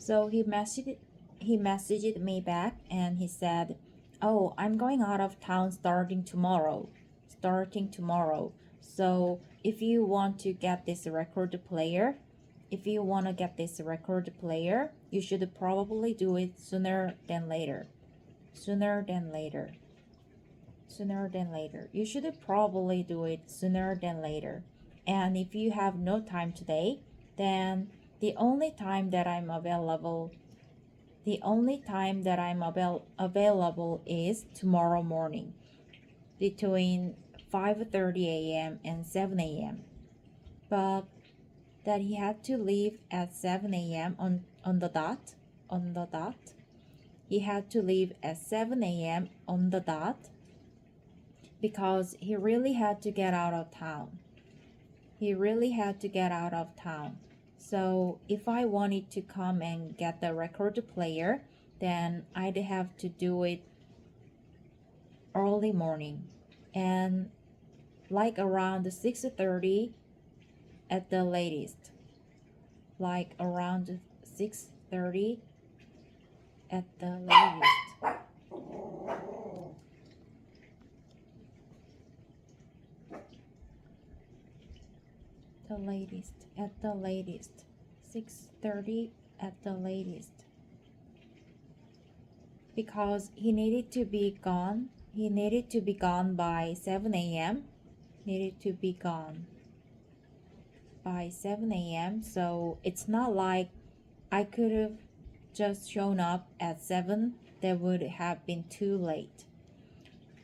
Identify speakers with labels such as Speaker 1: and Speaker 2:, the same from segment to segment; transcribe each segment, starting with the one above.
Speaker 1: So he messaged me back and he said, "Oh, I'm going out of town starting tomorrow. So if you want to get this record player, you should probably do it sooner than later. You should probably do it sooner than later. And if you have no time today, then the only time that I'm available is tomorrow morning between 5:30 a.m. and 7 a.m. But that he had to leave at 7 a.m. on the dot. He had to leave at 7 a.m. on the dot because he really had to get out of town. So if I wanted to come and get the record player, then I'd have to do it early morning and like around 6:30 at the latest. At the latest. 6:30 at the latest. Because he needed to be gone by 7 a.m. So it's not like I could have just shown up at 7. That would have been too late.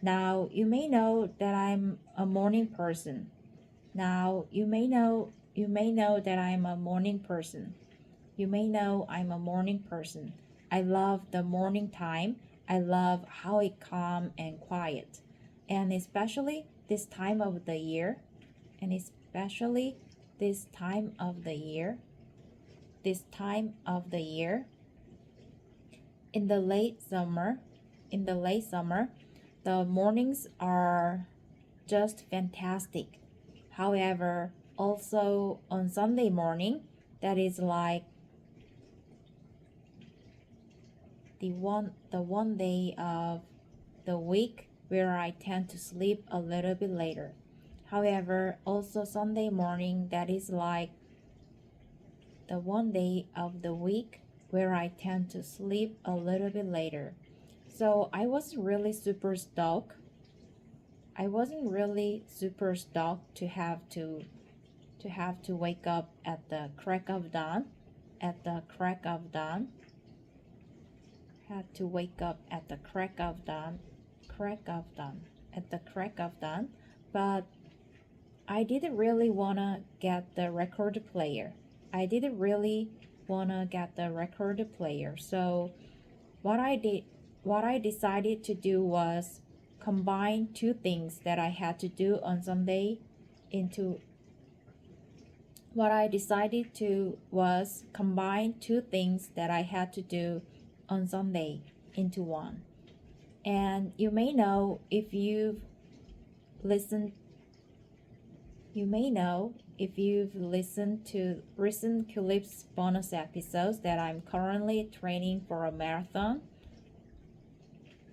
Speaker 1: Now you may know that I'm a morning person. I love the morning time. I love how it's calm and quiet. And especially this time of the year. In the late summer, the mornings are just fantastic. However, also on Sunday morning, that is like the one day of the week where I tend to sleep a little bit later. However, also Sunday morning, that is like the one day of the week where I tend to sleep a little bit later. So I wasn't really super stoked to have to wake up at the crack of dawn. But I didn't really wanna get the record player. So what I decided to do was combine two things that I had into one. And you may know if you've listened to recent Clips bonus episodes that I'm currently training for a marathon.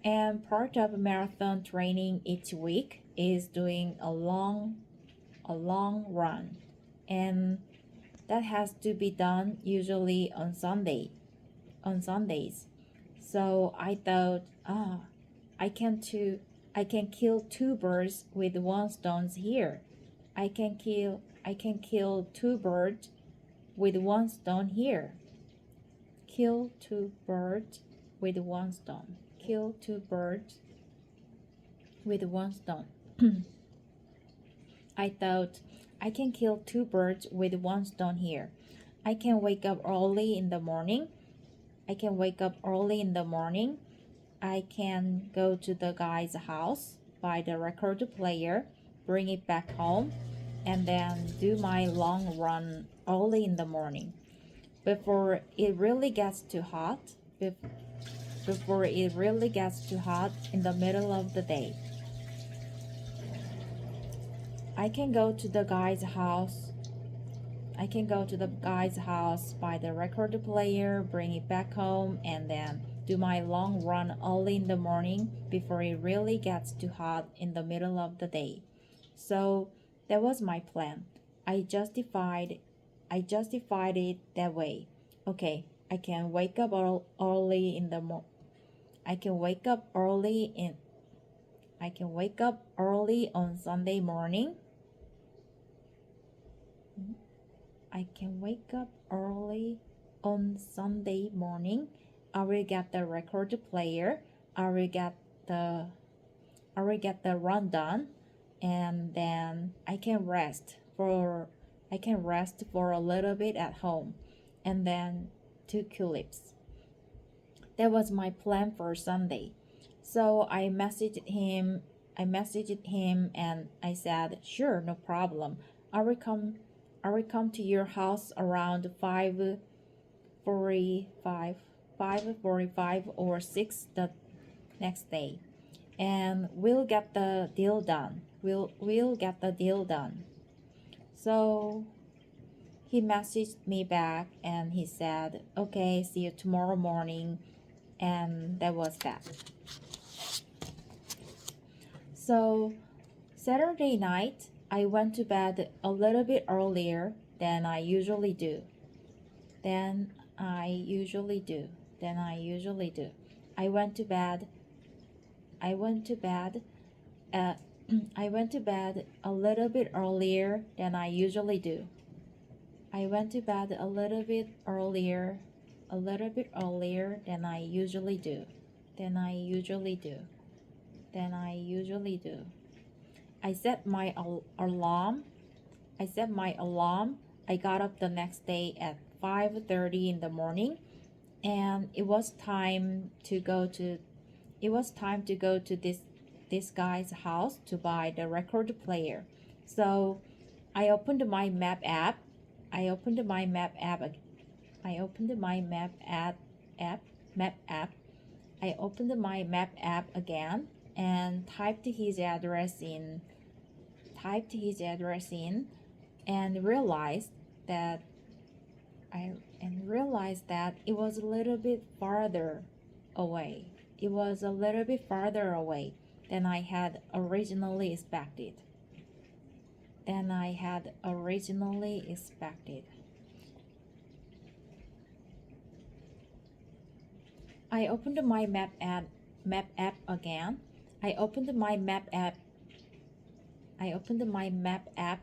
Speaker 1: And part of marathon training each week is doing a long run. And that has to be done usually on Sundays. So I thought, I can kill two birds with one stone here. I can kill two birds with one stone here. Kill two birds with one stone. I thought, I can kill two birds with one stone here. I can wake up early in the morning. I can go to the guy's house, buy the record player, bring it back home, and then do my long run early in the morning before it really gets too hot in the middle of the day. I can go to the guy's house I can go to the guy's house, buy the record player, bring it back home, and then do my long run early in the morning before it really gets too hot in the middle of the day. So that was my plan. I justified it that way. Okay, I can wake up early in the I can wake up early on Sunday morning. I can wake up early on Sunday morning. I will get the record player. I will get the run done, and then I can rest for a little bit at home, and then 2 tulips. That was my plan for Sunday. So I messaged him and I said, sure, no problem. I will come to your house around 5:45 or 6 the next day, and we'll get the deal done. We'll get the deal done. So he messaged me back and he said, okay, see you tomorrow morning, and that was that. So Saturday night, I went to bed a little bit earlier than I usually do. I went to bed a little bit earlier than I usually do. Than I usually do. I set my alarm. I got up the next day at 5:30 in the morning, and it was time to go to this guy's house to buy the record player. So I opened my map app again and typed his address in and realized that it was a little bit farther away. Than I had originally expected. I opened my map app again. I opened my map app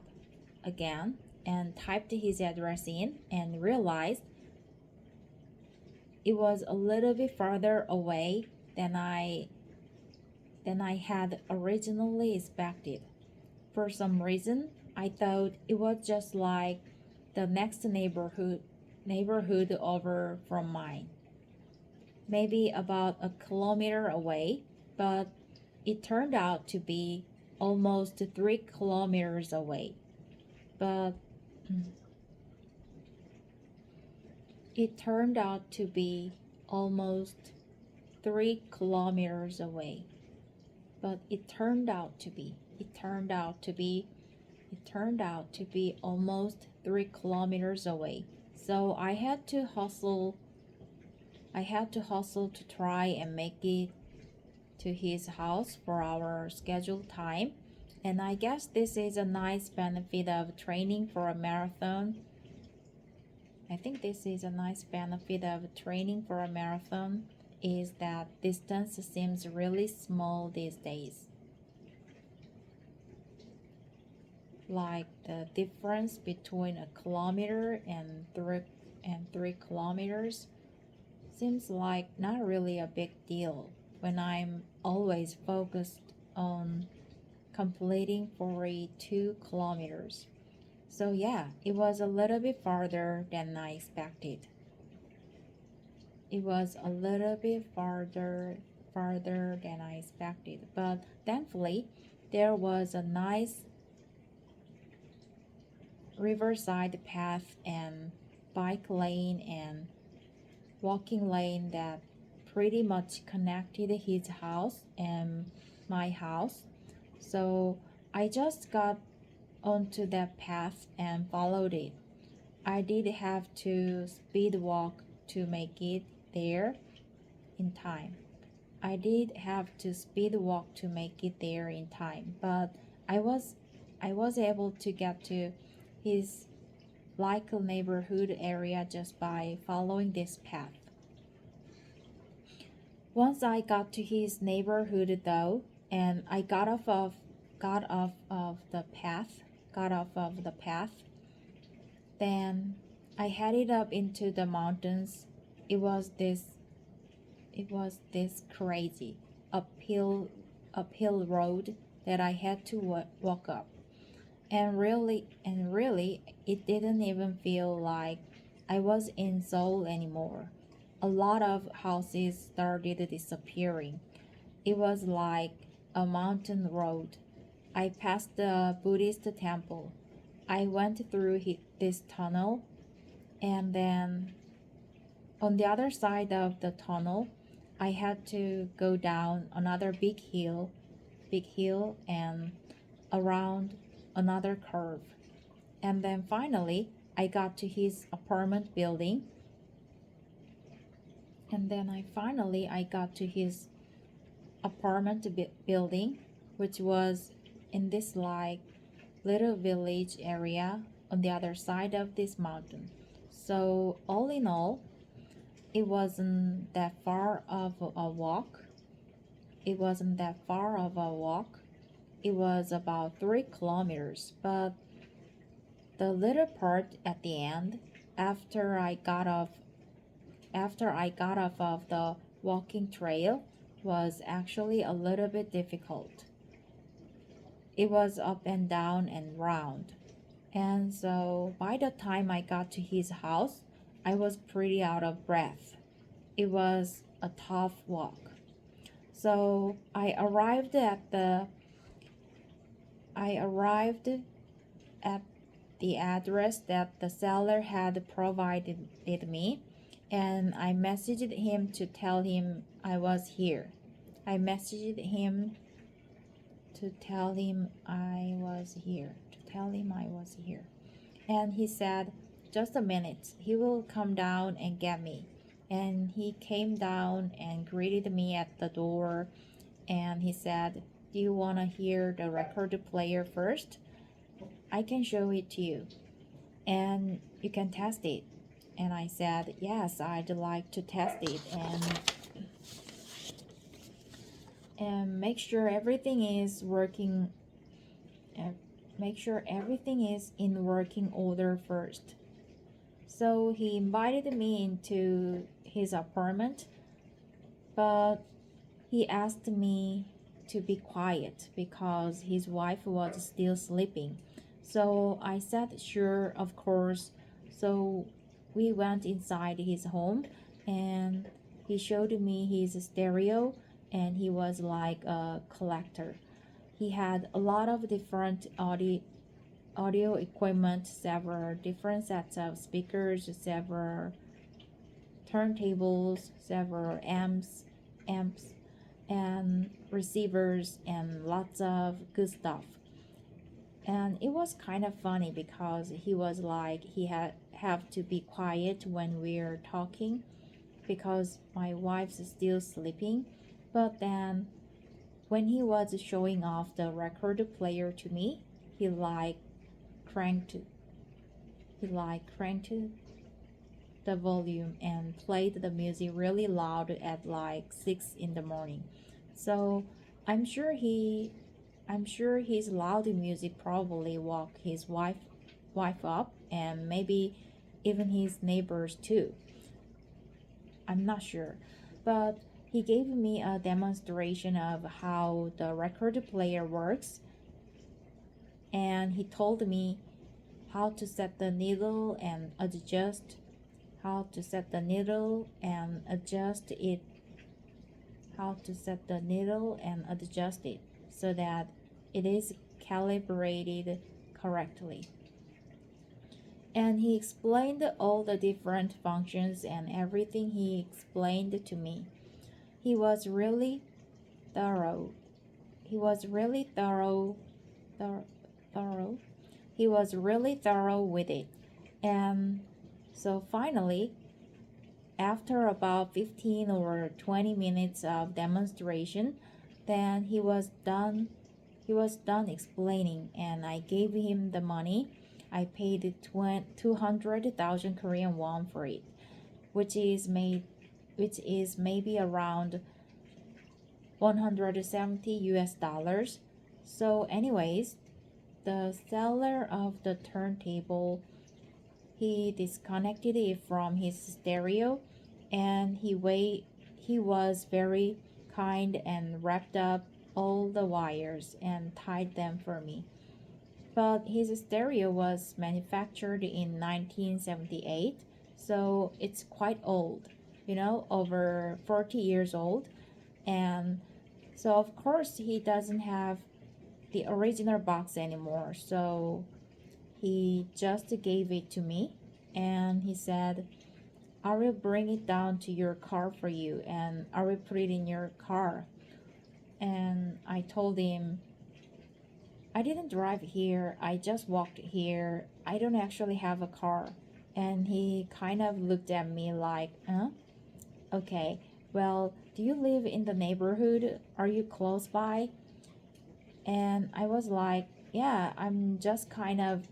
Speaker 1: again and typed his address in and realized it was a little bit farther away than I had originally expected. For some reason, I thought it was just like the next neighborhood over from mine. Maybe about a kilometer away, but it turned out to be almost 3 kilometers away. But it turned out to be almost 3 kilometers away. Almost 3 kilometers away. So I had to hustle to try and make it to his house for our scheduled time. And I guess this is a nice benefit of training for a marathon. Is that distance seems really small these days. Like the difference between a kilometer and 3 kilometers seems like not really a big deal when I'm always focused on completing 42 kilometers. So yeah, it was a little bit farther than I expected. But thankfully, there was a nice riverside path and bike lane and walking lane that pretty much connected his house and my house. So I just got onto that path and followed it. I did have to speed walk to make it there in time. I did have to speed walk to make it there in time, but I was able to get to his likely neighborhood area just by following this path. Once I got to his neighborhood though, and I got off of the path, then I headed up into the mountains. It was this crazy uphill road that I had to walk up. And really, it didn't even feel like I was in Seoul anymore. A lot of houses started disappearing. It was like a mountain road. I passed the Buddhist temple. I went through this tunnel, and then on the other side of the tunnel, I had to go down another big hill and around another curve. And then finally, I got to his apartment building. Which was in this like little village area on the other side of this mountain. So all in all, it wasn't that far of a walk. It was about 3 kilometers, but the little part at the end, after I got off of the walking trail, was actually a little bit difficult. It was up and down and round. And so by the time I got to his house, I was pretty out of breath. It was a tough walk. So I arrived at the address that the seller had provided me, and I messaged him to tell him I was here. And he said, "Just a minute, he will come down and get me." And he came down and greeted me at the door, and he said, "Do you want to hear the record player first? I can show it to you, and you can test it." And I said, "Yes, I'd like to test it and make sure everything is working. Make sure everything is in working order first." So he invited me into his apartment, but he asked me to be quiet because his wife was still sleeping. So I said, "Sure, of course." So we went inside his home, and he showed me his stereo, and he was like a collector. He had a lot of different audio equipment, several different sets of speakers, several turntables, several amps, and receivers, and lots of good stuff. And it was kind of funny because he was like, he have to be quiet when we're talking because my wife's still sleeping. But then when he was showing off the record player to me, he cranked the volume and played the music really loud at like 6 in the morning. So I'm sure his loud music probably woke his wife up, and maybe even his neighbors too. I'm not sure, but he gave me a demonstration of how the record player works, and he told me how to set the needle and adjust it so that it is calibrated correctly. And he explained all the different functions and everything he explained to me. He was really thorough. He was really thorough with it. And so finally, after about 15 or 20 minutes of demonstration, then he was done explaining, and I gave him the money. I paid 200,000 Korean won for it, which is maybe around 170 US dollars. So anyways, the seller of the turntable, he disconnected it from his stereo, and he was very kind and wrapped up all the wires and tied them for me. But his stereo was manufactured in 1978, so it's quite old, over 40 years old. And so of course he doesn't have the original box anymore, so he just gave it to me, and he said, I will bring it down to your car for you, and I will put it in your car. And I told him, I didn't drive here, I just walked here, I don't actually have a car. And he kind of looked at me like, okay, well, do you live in the neighborhood? Are you close by? And I was like, yeah, I'm just kind of,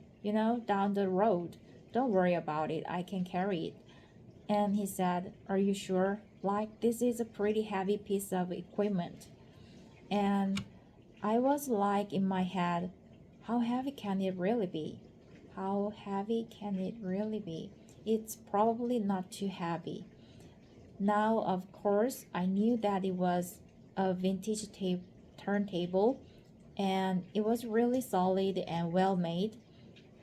Speaker 1: down the road. Don't worry about it, I can carry it. And he said, are you sure? Like, this is a pretty heavy piece of equipment. And I was like in my head, how heavy can it really be? How heavy can it really be? It's probably not too heavy. Now, of course, I knew that it was a vintage turntable, and it was really solid and well made,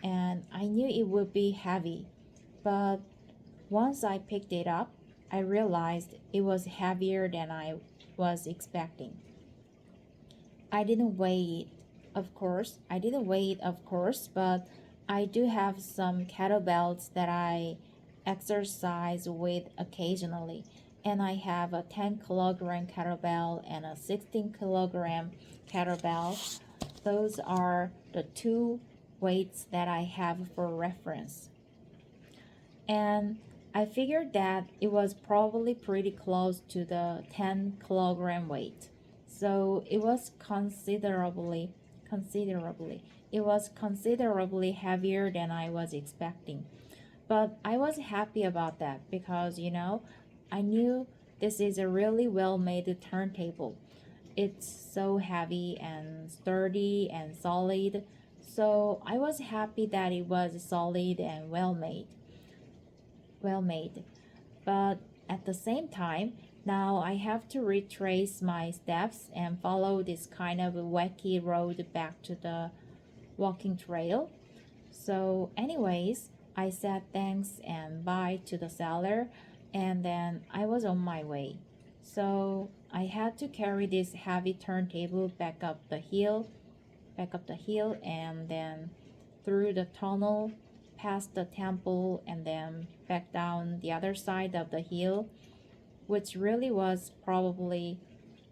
Speaker 1: and I knew it would be heavy. But once I picked it up, I realized it was heavier than I was expecting. I didn't weigh it, of course, but I do have some kettlebells that I exercise with occasionally, and I have a 10-kilogram kettlebell and a 16-kilogram kettlebell. Those are the two weights that I have for reference. And I figured that it was probably pretty close to the 10-kilogram weight. So it was considerably heavier than I was expecting. But I was happy about that because, I knew this is a really well-made turntable. It's so heavy and sturdy and solid. So I was happy that it was solid and well made. But at the same time, now I have to retrace my steps and follow this kind of wacky road back to the walking trail. So anyways, I said thanks and bye to the seller, and then I was on my way. So I had to carry this heavy turntable back up the hill, and then through the tunnel, past the temple, and then back down the other side of the hill, which really was probably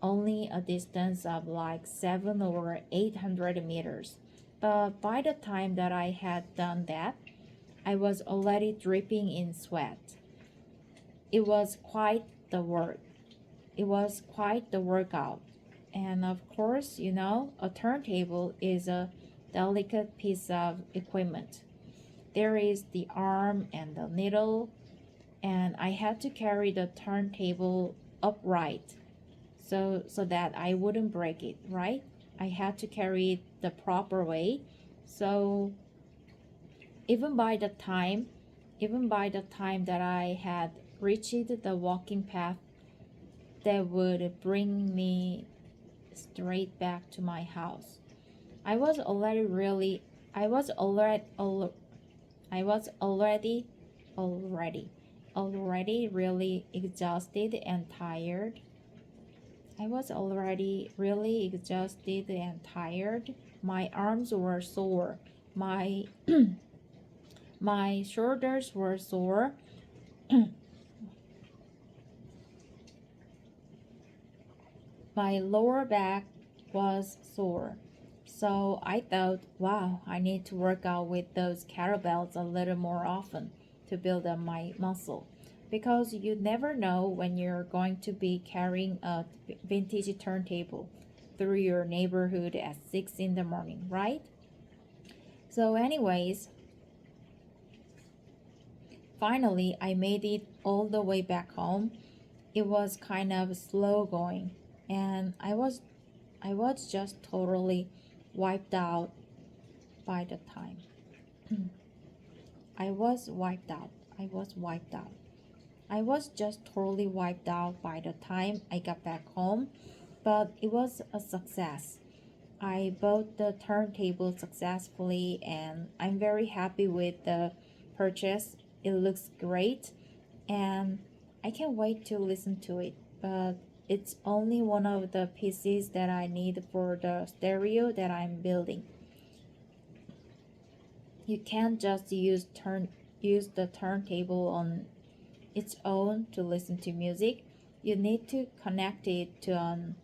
Speaker 1: only a distance of like 700 or 800 meters. But by the time that I had done that, I was already dripping in sweat. It was quite the workout. And of course, a turntable is a delicate piece of equipment. There is the arm and the needle, and I had to carry the turntable upright so that I wouldn't break it, right? I had to carry it the proper way. So even by the time that I had reached the walking path that would bring me straight back to my house, I was already really exhausted and tired. My arms were sore. My my shoulders were sore. My lower back was sore. So I thought, wow, I need to work out with those kettlebells a little more often to build up my muscle. Because you never know when you're going to be carrying a vintage turntable through your neighborhood at 6 in the morning, right? So anyways, finally I made it all the way back home. It was kind of slow going, and I was just totally wiped out by the time. I was wiped out. I was just totally wiped out by the time I got back home, but it was a success. I bought the turntable successfully, and I'm very happy with the purchase. It looks great, and I can't wait to listen to it. But it's only one of the pieces that I need for the stereo that I'm building. You can't just use the turntable on its own to listen to music. You need to connect it to an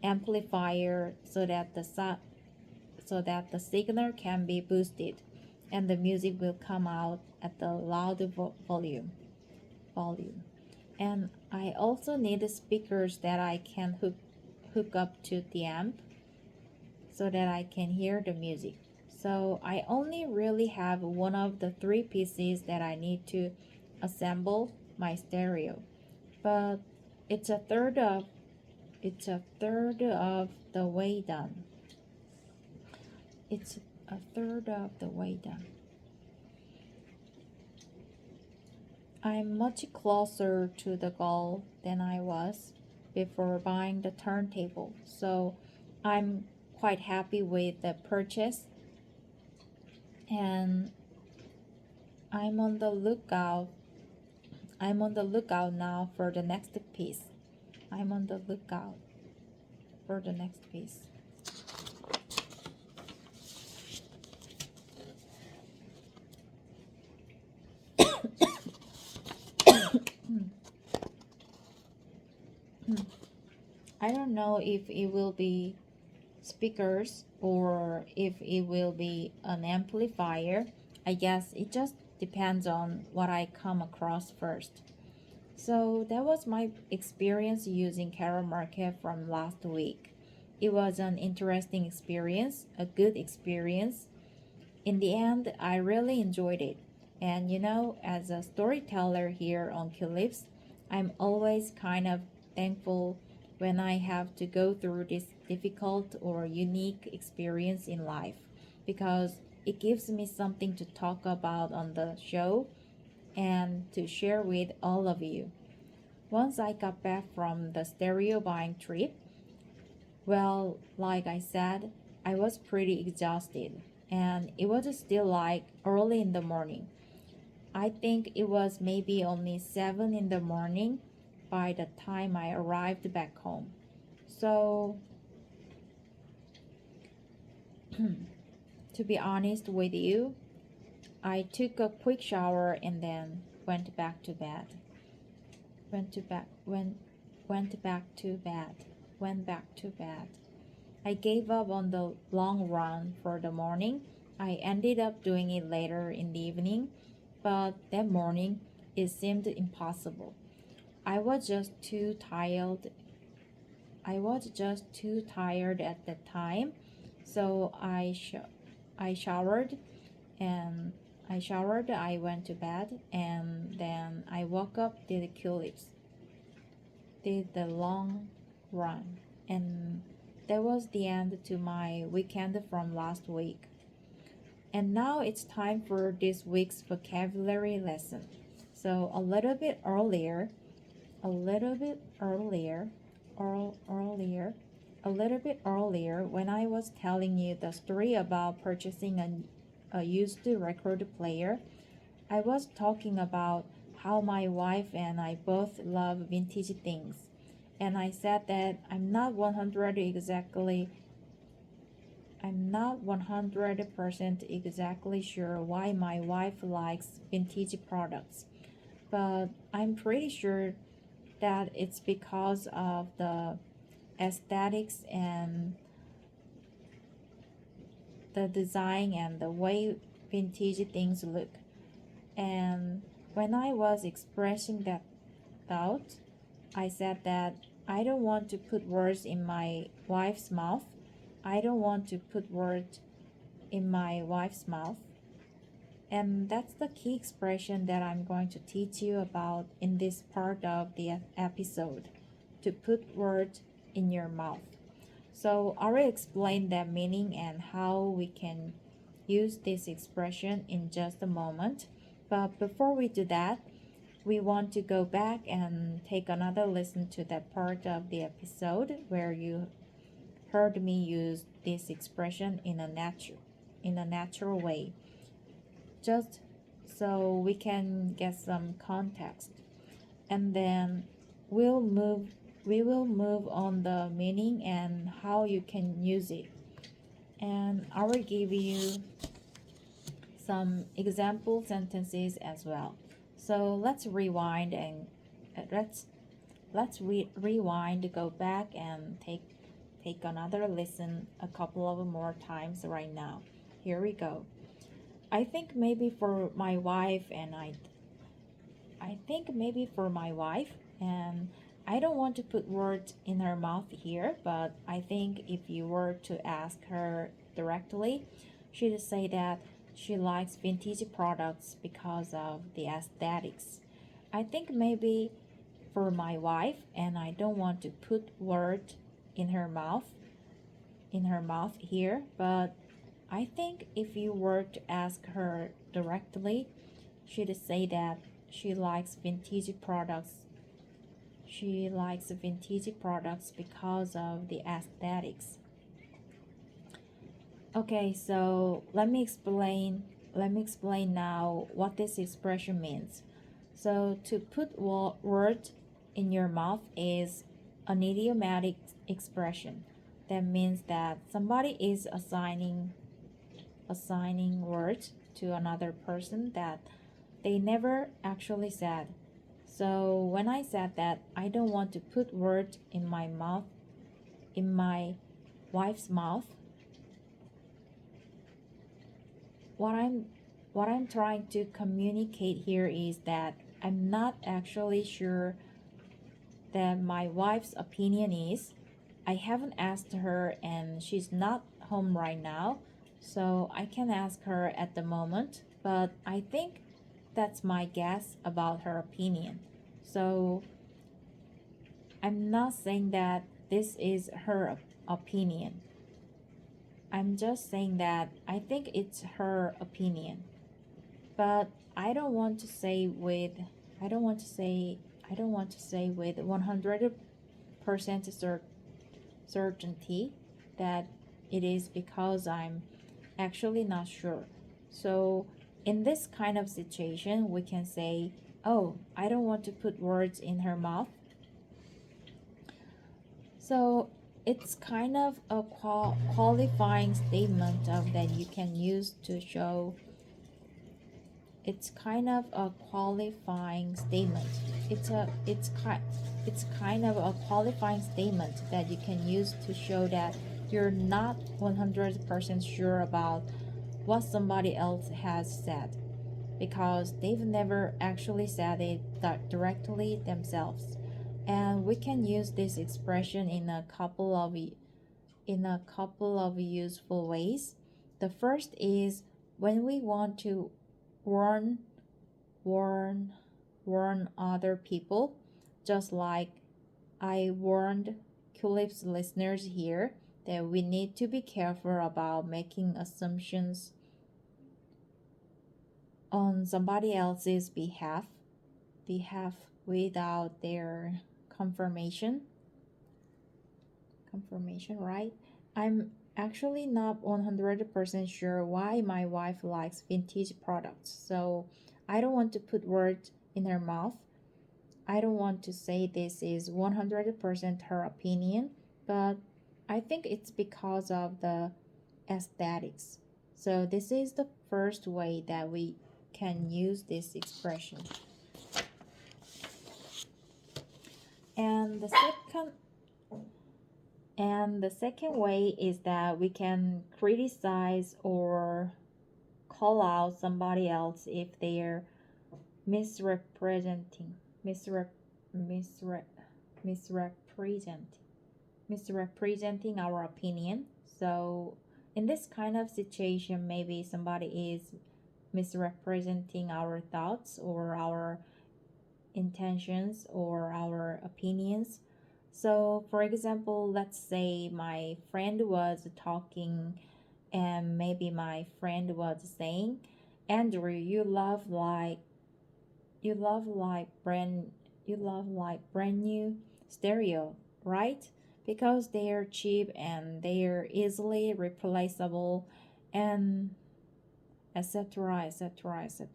Speaker 1: amplifier so that the signal can be boosted and the music will come out at the loud volume. And I also need speakers that I can hook up to the amp so that I can hear the music. So I only really have one of the three pieces that I need to assemble my stereo, but it's a third of the way done. It's a third of the way done. I'm much closer to the goal than I was before buying the turntable, so I'm quite happy with the purchase, and I'm on the lookout now for the next piece. I don't know if it will be speakers or if it will be an amplifier. I guess it just depends on what I come across first. So that was my experience using Carol Market from last week. It was an interesting experience, a good experience. In the end, I really enjoyed it. And as a storyteller here on Culips, I'm always kind of thankful when I have to go through this difficult or unique experience in life, because it gives me something to talk about on the show and to share with all of you. Once I got back from the stereo buying trip, well, like I said, I was pretty exhausted, and it was still like early in the morning. I think it was maybe only 7 in the morning by the time I arrived back home. So, to be honest with you, I took a quick shower and then went back to bed. I gave up on the long run for the morning. I ended up doing it later in the evening, but that morning it seemed impossible. I was just too tired at that time, so I showered, I went to bed, and then I woke up, did the long run, and that was the end to my weekend from last week. And now it's time for this week's vocabulary lesson. So a little bit earlier, when I was telling you the story about purchasing a used record player, I was talking about how my wife and I both love vintage things. And I said that I'm not 100% exactly sure why my wife likes vintage products, but I'm pretty sure that it's because of the aesthetics and the design and the way vintage things look. And when I was expressing that thought, I said that I don't want to put words in my wife's mouth. I don't want to put words in my wife's mouth. And that's the key expression that I'm going to teach you about in this part of the episode, to put words in your mouth. So I will explain that meaning and how we can use this expression in just a moment. But before we do that, we want to go back and take another listen to that part of the episode where you heard me use this expression in a natural way, just so we can get some context. And then we will move on the meaning and how you can use it. And I will give you some example sentences as well. So let's rewind and rewind, go back and take another listen a couple of more times right now. Here we go. I think maybe for my wife and I don't want to put words in her mouth here, but I think if you were to ask her directly, she'd say that she likes vintage products because of the aesthetics. I think maybe for my wife and I don't want to put words in her mouth here, but I think if you were to ask her directly, she'd say that she likes vintage products. She likes vintage products because of the aesthetics. Okay, so let me explain now what this expression means. So to put words in your mouth is an idiomatic expression. That means that somebody is assigning words to another person that they never actually said. So when I said that I don't want to put words in my wife's mouth, what I'm trying to communicate here is that I'm not actually sure that my wife's opinion is. I haven't asked her and she's not home right now, so I can ask her at the moment, but I think that's my guess about her opinion. So I'm not saying that this is her opinion. I'm just saying that I think it's her opinion. But I don't want to say with 100% certainty that it is because I'm actually not sure. So in this kind of situation, we can say, oh, I don't want to put words in her mouth. So it's kind of a qualifying statement that you can use to show. It's kind of a qualifying statement. It's kind of a qualifying statement that you can use to show that you're not 100% sure about what somebody else has said, because they've never actually said it directly themselves. And we can use this expression in a couple of useful ways. The first is when we want to warn other people, just like I warned Culip's listeners here that we need to be careful about making assumptions on somebody else's behalf without their confirmation, right? I'm actually not 100% sure why my wife likes vintage products, so I don't want to put words in her mouth. I don't want to say this is 100% her opinion, but I think it's because of the aesthetics. So this is the first way that we can use this expression. And And the second way is that we can criticize or call out somebody else if they're misrepresenting misrepresenting our opinion. So in this kind of situation, maybe somebody is misrepresenting our thoughts or our intentions or our opinions. So for example, let's say my friend was talking and maybe my friend was saying, Andrew, you love like brand new stereo, right? Because they are cheap and they are easily replaceable and etc etc etc.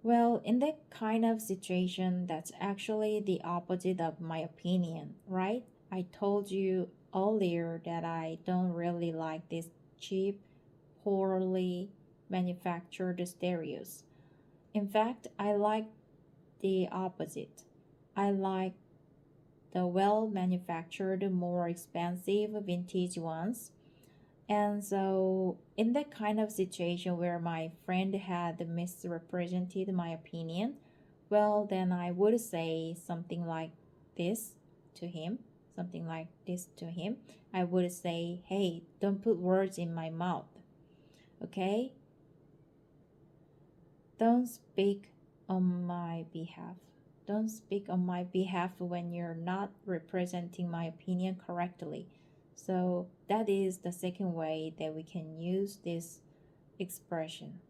Speaker 1: Well, in that kind of situation, that's actually the opposite of my opinion, right? I told you earlier that I don't really like these cheap, poorly manufactured stereos. In fact, I like the opposite. I like the well-manufactured, more expensive vintage ones. And so, in that kind of situation where my friend had misrepresented my opinion, well, then I would say something like this to him. I would say, hey, don't put words in my mouth. Okay? Don't speak on my behalf. Don't speak on my behalf when you're not representing my opinion correctly. So that is the second way that we can use this expression.